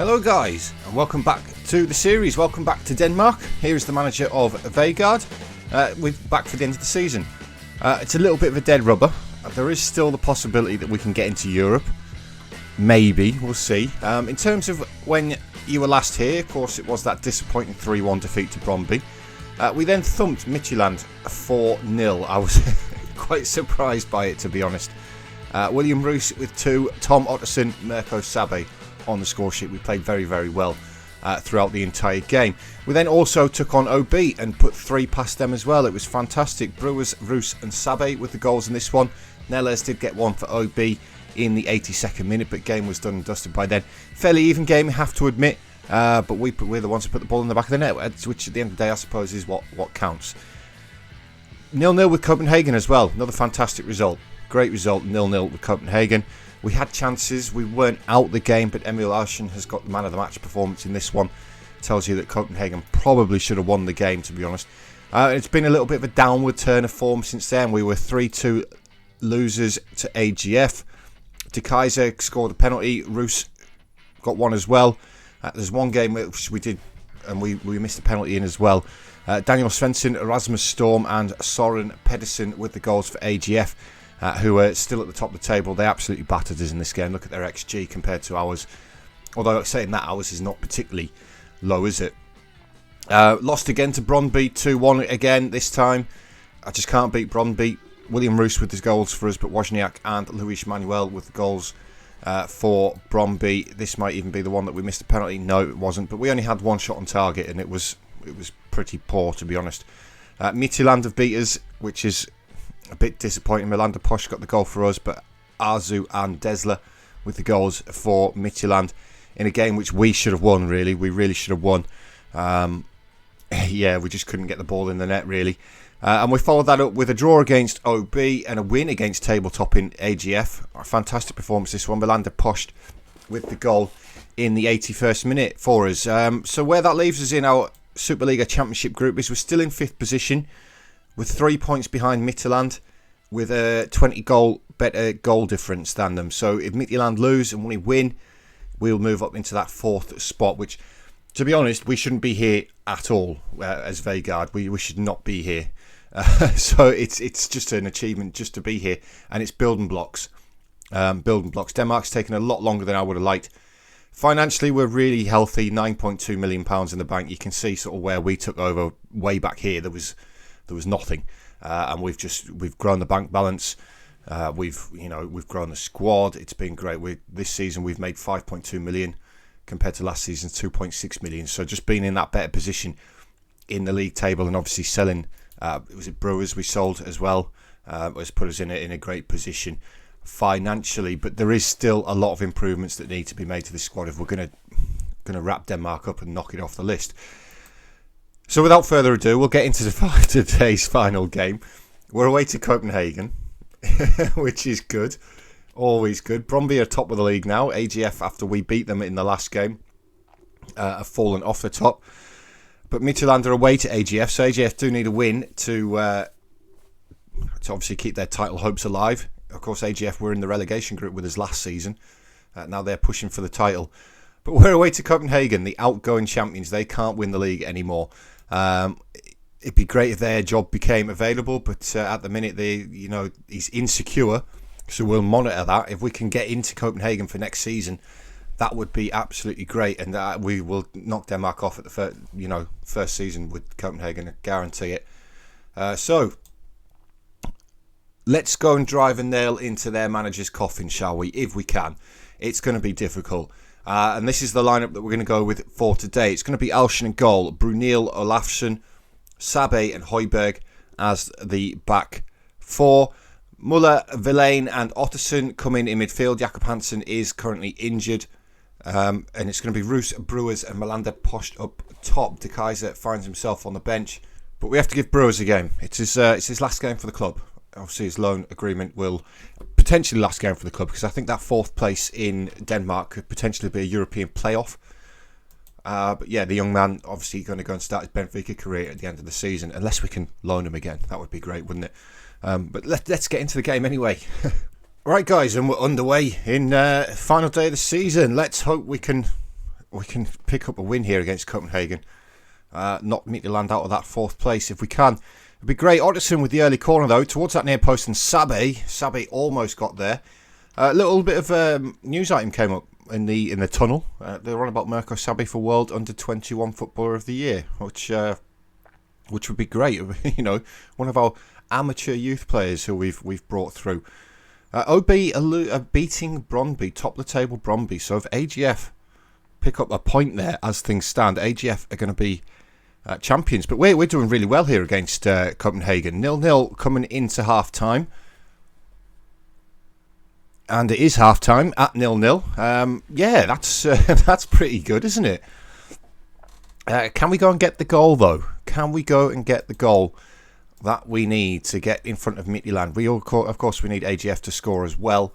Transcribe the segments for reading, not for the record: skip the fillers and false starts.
Hello guys, and welcome back to the series. Welcome back to Denmark. Here is the manager of Vejgaard. We're back for the end of the season. It's a little bit of a dead rubber. There is still the possibility that we can get into Europe. Maybe, we'll see. In terms of when you were last here, of course it was that disappointing 3-1 defeat to Brøndby. We then thumped Midtjylland 4-0. I was quite surprised by it, to be honest. William Roos with 2, Tom Otterson, Mirko Sabe on the score sheet. We played very, very well throughout the entire game. We then also took on OB and put 3 past them as well. It was fantastic. Brewers, Roos and Sabe with the goals in this one. Neles did get one for OB in the 82nd minute, but game was done and dusted by then. Fairly even game, I have to admit, but we're the ones who put the ball in the back of the net, which at the end of the day I suppose is what counts. 0-0 with Copenhagen as well. Another fantastic result. Great result, 0-0 with Copenhagen. We had chances, we weren't out the game, but Emil Arshen has got the man of the match performance in this one. Tells you that Copenhagen probably should have won the game, to be honest. It's been a little bit of a downward turn of form since then. We were 3-2 losers to AGF. De Kaiser scored a penalty, Roos got one as well. There's one game which we did, and we missed a penalty in as well. Daniel Svensson, Erasmus Storm and Soren Pedersen with the goals for AGF. Who are still at the top of the table. They absolutely battered us in this game. Look at their XG compared to ours. Although saying that, ours is not particularly low, is it? Lost again to Brøndby, 2-1 again this time. I just can't beat Brøndby. William Roos with his goals for us, but Wozniak and Luis Manuel with the goals for Brøndby. This might even be the one that we missed a penalty. No, it wasn't. But we only had one shot on target, and it was pretty poor, to be honest. Midtjylland have beat us, which is a bit disappointing. Melander Posh got the goal for us, but Arzu and Desler with the goals for Midtjylland in a game which we should have won, really. We really should have won. Yeah, we just couldn't get the ball in the net, really. And we followed that up with a draw against OB and a win against Tabletop in AGF. A fantastic performance, this one. Melander Posh with the goal in the 81st minute for us. So where that leaves us in our Superliga Championship group is we're still in 5th position, with 3 points behind Midtjylland, with a 20 goal better goal difference than them. So if Midtjylland lose and we win, we'll move up into that 4th spot, which, to be honest, we shouldn't be here at all as Vejgaard. We should not be here. So it's just an achievement just to be here, and it's building blocks. Denmark's taken a lot longer than I would have liked. Financially, we're really healthy, £9.2 million in the bank. You can see sort of where we took over way back here. There was nothing, and we've grown the bank balance. We've grown the squad. It's been great. This season we've made 5.2 million compared to last season's 2.6 million. So just being in that better position in the league table, and obviously selling. Was it Brewers we sold as well? Has put us in a great position financially. But there is still a lot of improvements that need to be made to this squad if we're going to wrap Denmark up and knock it off the list. So without further ado, we'll get into today's final game. We're away to Copenhagen, which is good. Always good. Brøndby are top of the league now. AGF, after we beat them in the last game, have fallen off the top. But Midtjylland are away to AGF, so AGF do need a win to obviously keep their title hopes alive. Of course, AGF were in the relegation group with us last season. Now they're pushing for the title. But we're away to Copenhagen, the outgoing champions. They can't win the league anymore. It'd be great if their job became available, but at the minute he's insecure, so we'll monitor that. If we can get into Copenhagen for next season, that would be absolutely great, and we will knock Denmark off at the first season with Copenhagen. I guarantee it. So let's go and drive a nail into their manager's coffin, shall we? If we can, it's going to be difficult. And this is the lineup that we're going to go with for today. It's going to be Arshen in goal, Brunel, Olafsson, Sabe and Højbjerg as the back four. Muller, Villain and Otterson come in midfield. Jakob Hansen is currently injured. And it's going to be Roos, Brewers and Melander Posh up top. De Kaiser finds himself on the bench. But we have to give Brewers a game. It's his last game for the club. Obviously his loan agreement will potentially last game for the club, because I think that 4th place in Denmark could potentially be a European playoff. But yeah, the young man obviously going to go and start his Benfica career at the end of the season, unless we can loan him again. That would be great, wouldn't it? But let's get into the game anyway. Right, guys, and we're underway in final day of the season. Let's hope we can we can pick up a win here against Copenhagen. Knock Midtjylland out of that 4th place if we can. It'd be great. Otterson with the early corner though, towards that near post, and Sabe almost got there. A little bit of a news item came up in the tunnel. They were on about Mirko Sabe for World Under-21 Footballer of the Year, which would be great. You know, one of our amateur youth players who we've brought through. OB are beating Brøndby, top of the table Brøndby. So if AGF pick up a point there as things stand, AGF are going to be champions. But we're doing really well here against Copenhagen. 0-0 coming into half time. And it is half time at 0-0. Yeah, that's pretty good, isn't it? Can we go and get the goal though? Can we go and get the goal that we need to get in front of Midtjylland? Of course, we need AGF to score as well.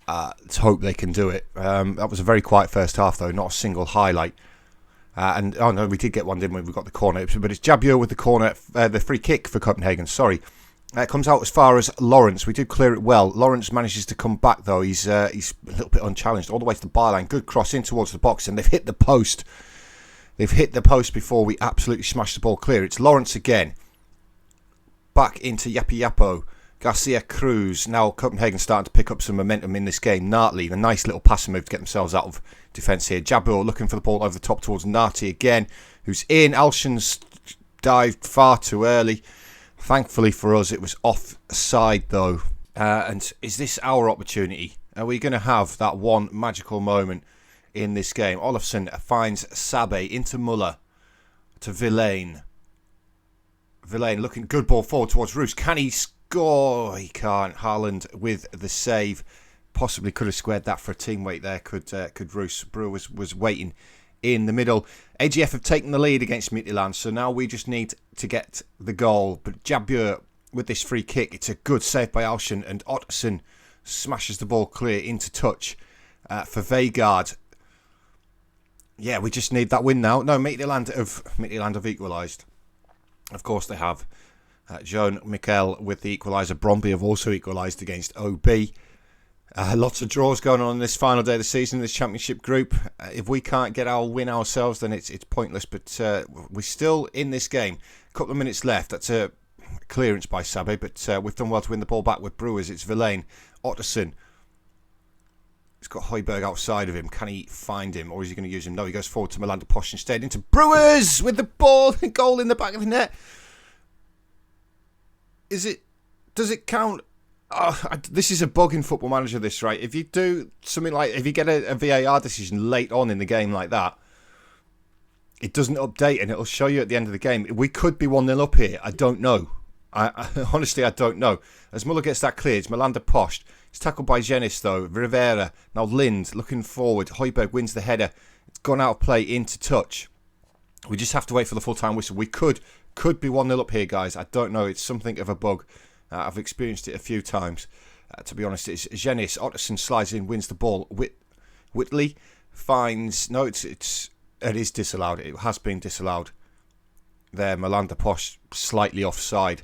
Let's hope they can do it. That was a very quiet first half, though. Not a single highlight. And oh no, we did get one, didn't we? We got the corner, but it's Jabeur with the corner, the free kick for Copenhagen. Sorry, it comes out as far as Lawrence. We did clear it well. Lawrence manages to come back though. He's a little bit unchallenged all the way to the byline. Good cross in towards the box, and they've hit the post. They've hit the post before we absolutely smashed the ball clear. It's Lawrence again. Back into Yapo. Garcia Cruz. Now Copenhagen starting to pick up some momentum in this game. Nartley, a nice little passing move to get themselves out of defence here. Jabeur looking for the ball over the top towards Narty again, who's in. Alshan's dived far too early. Thankfully for us, it was offside though. And is this our opportunity? Are we going to have that one magical moment in this game? Olofsson finds Sabe into Muller to Villain. Villain looking, good ball forward towards Roos. Can he score? He can't. Haaland with the save. Possibly could have squared that for a team weight there. Could Roos. Brewer was waiting in the middle. AGF have taken the lead against Midtjylland, so now we just need to get the goal. But Jabeur with this free kick, it's a good save by Alshan, and Otterson smashes the ball clear into touch for Vejgaard. Yeah, we just need that win now. No, Midtjylland have equalised. Of course they have. Joan Mikel with the equaliser. Brøndby have also equalised against OB. Lots of draws going on this final day of the season in this championship group. If we can't get our win ourselves, then it's pointless. But we're still in this game. A couple of minutes left. That's a clearance by Sabe, but we've done well to win the ball back with Brewers. It's Villain. Otterson. He's got Højbjerg outside of him. Can he find him, or is he going to use him? No, he goes forward to Melander Posh instead. Into Brewers with the ball. Goal in the back of the net. Does it count? This is a bug in Football Manager, this, right? If you do something like, if you get a VAR decision late on in the game like that, it doesn't update and it'll show you at the end of the game. We could be 1-0 up here. I don't know. I honestly, I don't know. As Muller gets that cleared, it's Melander Post. It's tackled by Jenis, though. Rivera. Now Lind looking forward. Højbjerg wins the header. It's gone out of play into touch. We just have to wait for the full-time whistle. We could be 1-0 up here, guys. I don't know. It's something of a bug. I've experienced it a few times. To be honest, it's Jenis. Otterson slides in, wins the ball. Whitley finds... No, it is disallowed. It has been disallowed. There, Melander Posh slightly offside.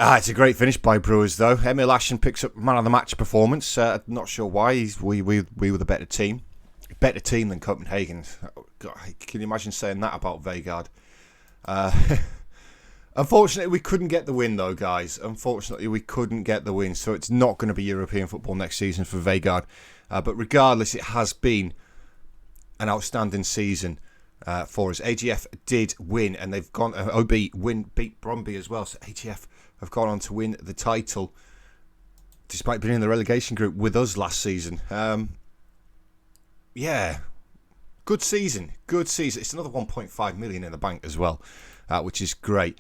It's a great finish by Brewers, though. Emil Ashen picks up man of the match performance. Not sure why. We were the better team. Better team than Copenhagen. God, can you imagine saying that about Vejgaard? Unfortunately, we couldn't get the win, though, guys. Unfortunately, we couldn't get the win. So it's not going to be European football next season for Vejgaard. But regardless, it has been an outstanding season for us. AGF did win, and they've gone. OB beat Brøndby as well. So AGF have gone on to win the title, despite being in the relegation group with us last season. Yeah, good season. Good season. It's another 1.5 million in the bank as well, which is great.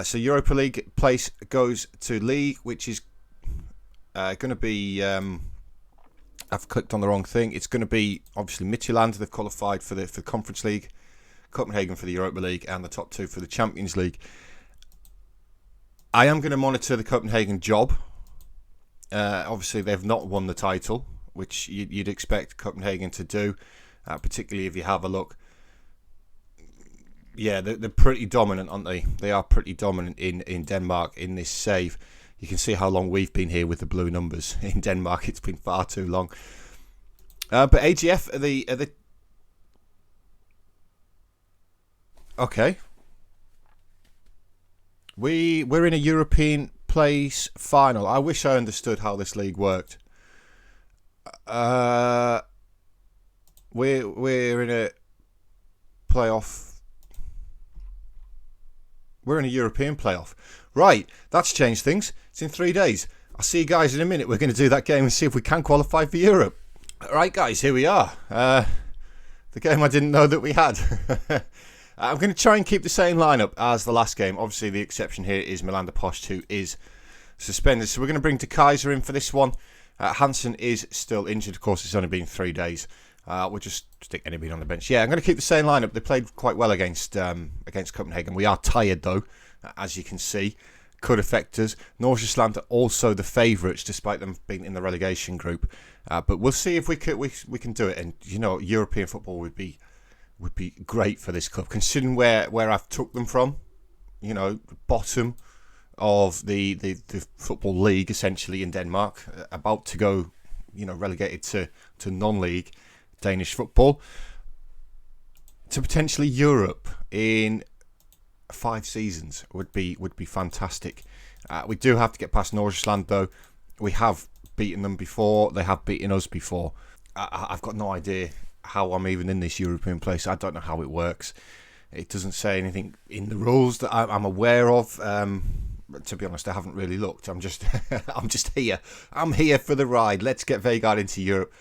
So Europa League place goes to League, which is going to be... I've clicked on the wrong thing. It's going to be, obviously, Midtjylland. They've qualified for the Conference League, Copenhagen for the Europa League, and the top two for the Champions League. I am going to monitor the Copenhagen job. Obviously, they've not won the title, which you'd expect Copenhagen to do, particularly if you have a look. Yeah, they're pretty dominant, aren't they? They are pretty dominant in Denmark in this save. You can see how long we've been here with the blue numbers. In Denmark, it's been far too long. But AGF are the Okay. We're in a European place final. I wish I understood how this league worked. We're in a playoff. We're in a European playoff. Right, that's changed things. It's in 3 days. I'll see you guys in a minute. We're going to do that game and see if we can qualify for Europe. Right, guys, here we are. The game I didn't know that we had. I'm going to try and keep the same lineup as the last game. Obviously, the exception here is Melander Post, who is suspended. So we're going to bring De Kaiser in for this one. Hansen is still injured. Of course, it's only been 3 days. We'll just stick anybody on the bench. Yeah, I'm going to keep the same lineup. They played quite well against Copenhagen. We are tired, though, as you can see. Could affect us. Nordsjælland are also the favourites, despite them being in the relegation group. But we'll see if we can do it. And, you know, European football would be great for this club, considering where I've took them from. You know, bottom of the football league, essentially, in Denmark. About to go, you know, relegated to non-league Danish football. To potentially Europe in 5 seasons would be fantastic. We do have to get past Nordsjælland, though. We have beaten them before. They have beaten us before. I've got no idea how I'm even in this European place. I don't know how it works. It doesn't say anything in the rules that I'm aware of. To be honest, I haven't really looked. I'm just here. I'm here for the ride. Let's get Vejgaard into Europe.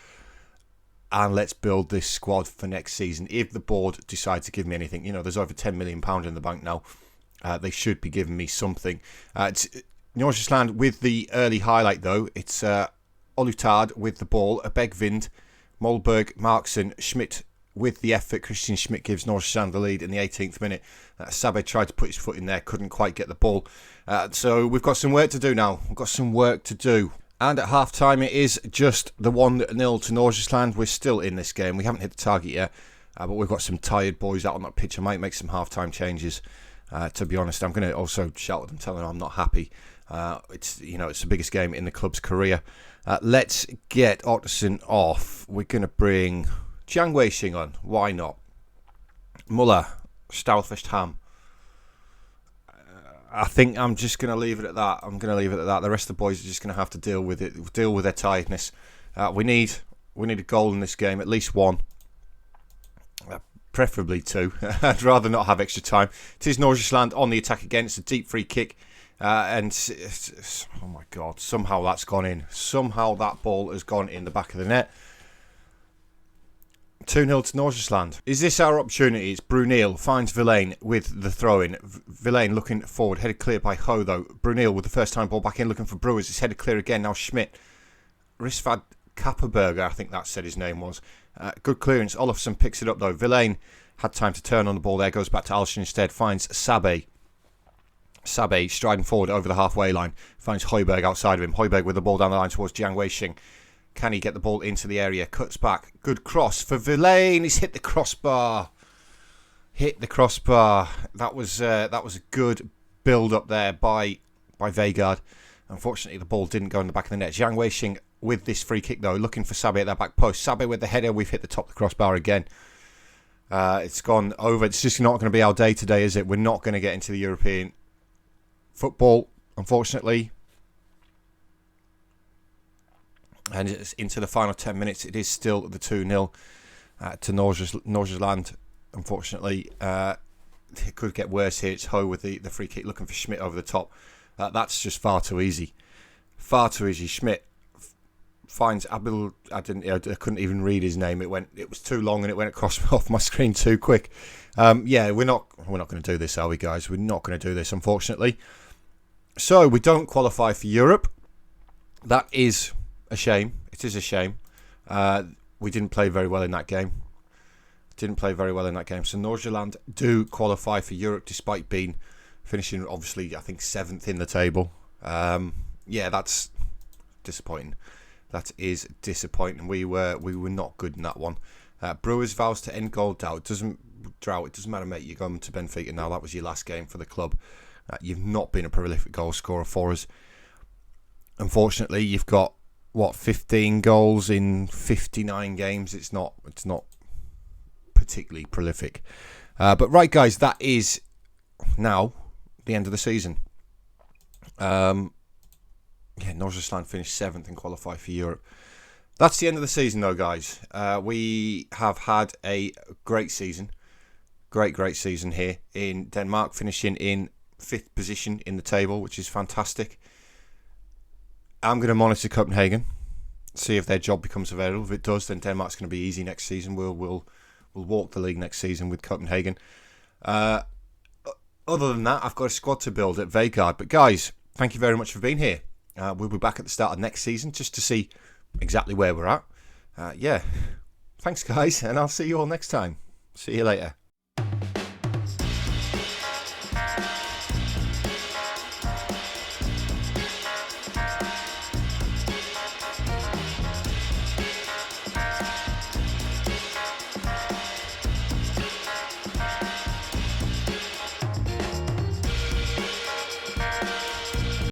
And let's build this squad for next season. If the board decide to give me anything, you know, there's over £10 million in the bank now. They should be giving me something. It's Nordsjælland with the early highlight, though. It's Olutard with the ball, Begvind, Molberg, Marksen, Schmidt with the effort. Christian Schmidt gives Nordsjælland the lead in the 18th minute. Sabe tried to put his foot in there, couldn't quite get the ball. So we've got some work to do now. We've got some work to do. And at half-time, it is just the 1-0 to Nordsjælland. We're still in this game. We haven't hit the target yet, but we've got some tired boys out on that pitch. I might make some half-time changes, to be honest. I'm going to also shout at them, tell them I'm not happy. It's the biggest game in the club's career. Let's get Otterson off. We're going to bring Jiang Wei-Xing on. Why not? Muller, Stoutfest Ham. I think I'm just going to leave it at that. The rest of the boys are just going to have to deal with it, deal with their tiredness. We need a goal in this game, at least one, preferably 2. I'd rather not have extra time. It is Nordsjælland on the attack again. It's a deep free kick, and oh my God, somehow that's gone in. Somehow that ball has gone in the back of the net. 2-0 to Nordsjælland. Is this our opportunity? It's Brunel finds Villain with the throw-in. Villain looking forward, headed clear by Ho, though. Brunel with the first time ball back in, looking for Brewers. It's headed clear again. Now Schmidt. Risvad Kapperberger, I think that said his name was. Good clearance. Olofsson picks it up, though. Villain had time to turn on the ball there. Goes back to Alshin instead. Finds Sabe. Sabe striding forward over the halfway line. Finds Højbjerg outside of him. Højbjerg with the ball down the line towards Jiang Wei-Xing. Can he get the ball into the area? Cuts back. Good cross for Villain. He's hit the crossbar. That was a good build up there by Vejgaard. Unfortunately, the ball didn't go in the back of the net. Jiang Wei-Xing with this free kick, though, looking for Sabe at that back post. Sabe with the header. We've hit the top of the crossbar again. It's gone over. It's just not going to be our day today, is it? We're not going to get into the European football, unfortunately. And it's into the final 10 minutes. It is still the 2-0 to Nordsjælland. Unfortunately, it could get worse here. It's Ho with the free kick, looking for Schmidt over the top. That's just far too easy. Far too easy. Schmidt finds Abil. I couldn't even read his name. It was too long and it went across off my screen too quick. We're not going to do this, are we, guys? We're not going to do this, unfortunately. So we don't qualify for Europe. That is a shame. It is a shame. We didn't play very well in that game. So Nordsjælland do qualify for Europe despite finishing, obviously, I think 7th in the table. That's disappointing. That is disappointing. We were not good in that one. Brewers vows to end goal drought. It doesn't matter, mate. You're going to Benfica now. That was your last game for the club. You've not been a prolific goal scorer for us. Unfortunately, you've got 15 goals in 59 games. It's not particularly prolific. But right, guys, that is now the end of the season. Northern finished 7th and qualified for Europe. That's the end of the season, though, guys. We have had a great season. Great season here in Denmark, finishing in 5th position in the table, which is fantastic. I'm going to monitor Copenhagen, see if their job becomes available. If it does, then Denmark's going to be easy next season. We'll walk the league next season with Copenhagen. Other than that, I've got a squad to build at Vejgaard. But guys, thank you very much for being here. We'll be back at the start of next season just to see exactly where we're at. Thanks guys, and I'll see you all next time. See you later.